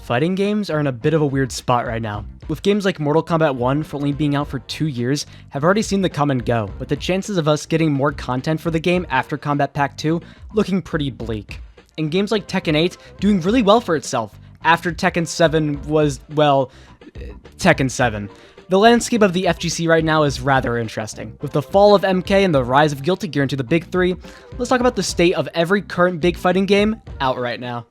Fighting games are in a bit of a weird spot right now. With games like Mortal Kombat 1 for only being out for 2 years, have already seen the come and go, with the chances of us getting more content for the game after Kombat Pack 2 looking pretty bleak. And games like Tekken 8 doing really well for itself, after Tekken 7 was, well, Tekken 7. The landscape of the FGC right now is rather interesting. With the fall of MK and the rise of Guilty Gear into the big three, let's talk about the state of every current big fighting game out right now.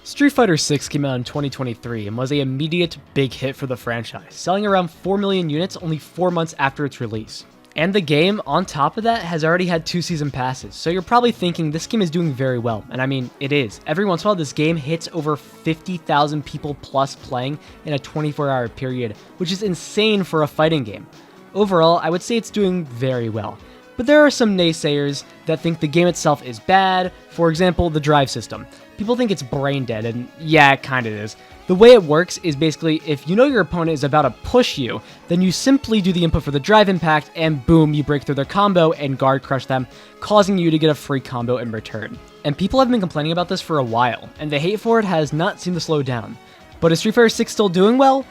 Street Fighter 6 came out in 2023 and was an immediate big hit for the franchise, selling around 4 million units only 4 months after its release. And the game, on top of that, has already had 2 season passes, so you're probably thinking this game is doing very well, and I mean, it is. Every once in a while, this game hits over 50,000 people plus playing in a 24-hour period, which is insane for a fighting game. Overall, I would say it's doing very well. But there are some naysayers that think the game itself is bad, for example, the drive system. People think it's brain dead, and yeah, it kinda is. The way it works is basically, if you know your opponent is about to push you, then you simply do the input for the drive impact, and boom, you break through their combo and guard crush them, causing you to get a free combo in return. And people have been complaining about this for a while, and the hate for it has not seemed to slow down. But is Street Fighter 6 still doing well?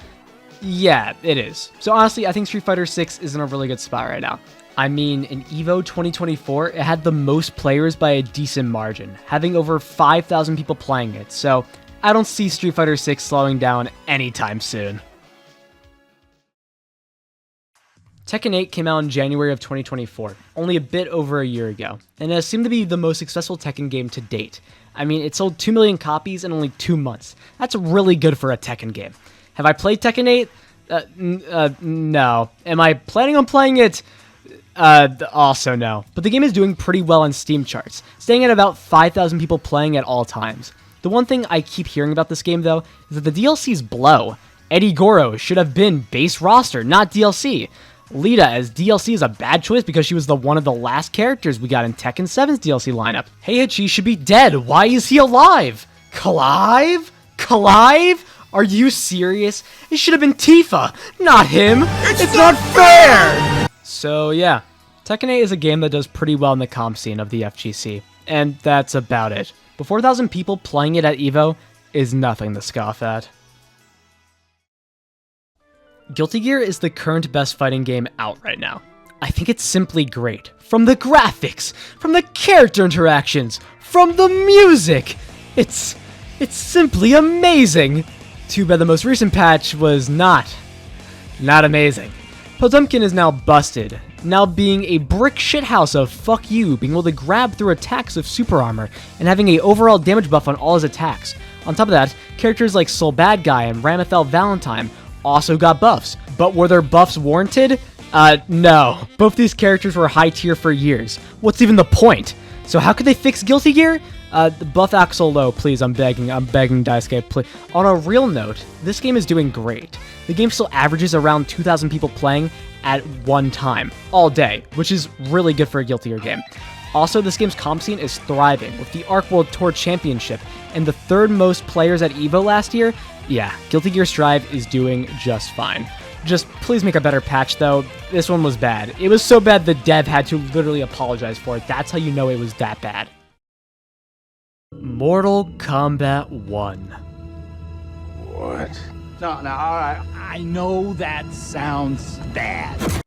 Yeah, it is. So honestly, I think Street Fighter 6 is in a really good spot right now. I mean, in EVO 2024, it had the most players by a decent margin, having over 5,000 people playing it, so I don't see Street Fighter 6 slowing down anytime soon. Tekken 8 came out in January of 2024, only a bit over a year ago, and it has seemed to be the most successful Tekken game to date. I mean, it sold 2 million copies in only 2 months. That's really good for a Tekken game. Have I played Tekken 8? No. Am I planning on playing it? Also no. But the game is doing pretty well on Steam charts, staying at about 5,000 people playing at all times. The one thing I keep hearing about this game, though, is that the DLCs blow. Eddie Goro should have been base roster, not DLC. Lita as DLC is a bad choice because she was one of the last characters we got in Tekken 7's DLC lineup. Heihachi should be dead. Why is he alive? Clive? Are you serious? It should have been Tifa, not him. It's not fair! So yeah, Tekken 8 is a game that does pretty well in the comp scene of the FGC, and that's about it. But 4,000 people playing it at EVO is nothing to scoff at. Guilty Gear is the current best fighting game out right now. I think it's simply great. From the graphics, from the character interactions, from the music! It's simply amazing! Too bad the most recent patch was not amazing. Potemkin is now busted, now being a brick shithouse of fuck you, being able to grab through attacks of super armor, and having a overall damage buff on all his attacks. On top of that, characters like Soul Bad Guy and Ramethel Valentine also got buffs, but were their buffs warranted? No. Both these characters were high tier for years. What's even the point? So how could they fix Guilty Gear? Buff Axel low, please, I'm begging Daisuke, please. On a real note, this game is doing great. The game still averages around 2,000 people playing at one time, all day, which is really good for a Guilty Gear game. Also, this game's comp scene is thriving, with the Arc World Tour Championship, and the 3rd most players at EVO last year. Yeah, Guilty Gear Strive is doing just fine. Just please make a better patch, though. This one was bad. It was so bad the dev had to literally apologize for it. That's how you know it was that bad. Mortal Kombat 1. What? No, alright. I know that sounds bad.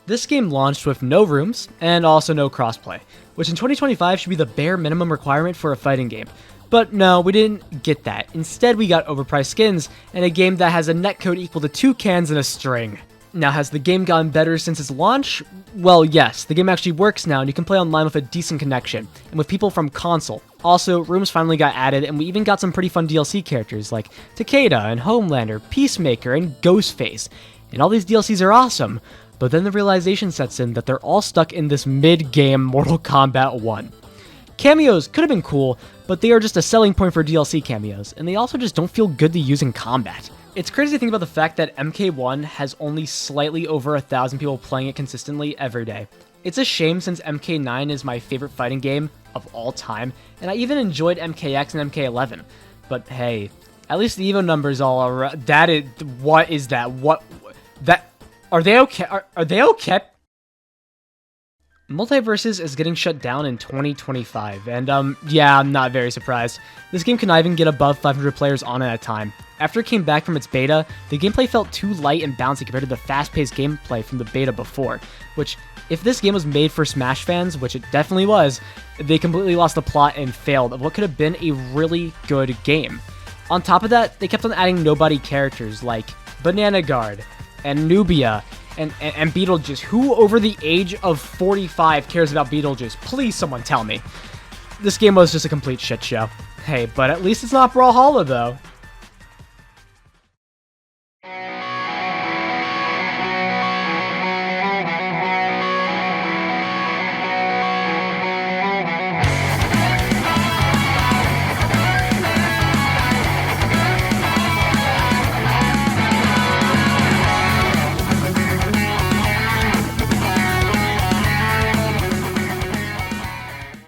This game launched with no rooms, and also no crossplay, which in 2025 should be the bare minimum requirement for a fighting game. But no, we didn't get that. Instead, we got overpriced skins, and a game that has a netcode equal to 2 cans and a string. Now, has the game gotten better since its launch? Well, yes, the game actually works now, and you can play online with a decent connection, and with people from console. Also, rooms finally got added, and we even got some pretty fun DLC characters like Takeda and Homelander, Peacemaker, and Ghostface. And all these DLCs are awesome, but then the realization sets in that they're all stuck in this mid-game Mortal Kombat 1. Cameos could have been cool, but they are just a selling point for DLC cameos, and they also just don't feel good to use in combat. It's crazy to think about the fact that MK1 has only slightly over 1,000 people playing it consistently every day. It's a shame since MK9 is my favorite fighting game of all time, and I even enjoyed MKX and MK11. But hey, at least the EVO numbers all are. What is that? Are they okay? Are they okay? Multiversus is getting shut down in 2025, and yeah, I'm not very surprised. This game cannot even get above 500 players on it at a time. After it came back from its beta, the gameplay felt too light and bouncy compared to the fast-paced gameplay from the beta before, which, if this game was made for Smash fans, which it definitely was, they completely lost the plot and failed of what could have been a really good game. On top of that, they kept on adding nobody characters like Banana Guard and Nubia and Beetlejuice. Who over the age of 45 cares about Beetlejuice? Please someone tell me. This game was just a complete shit show. Hey, but at least it's not Brawlhalla though.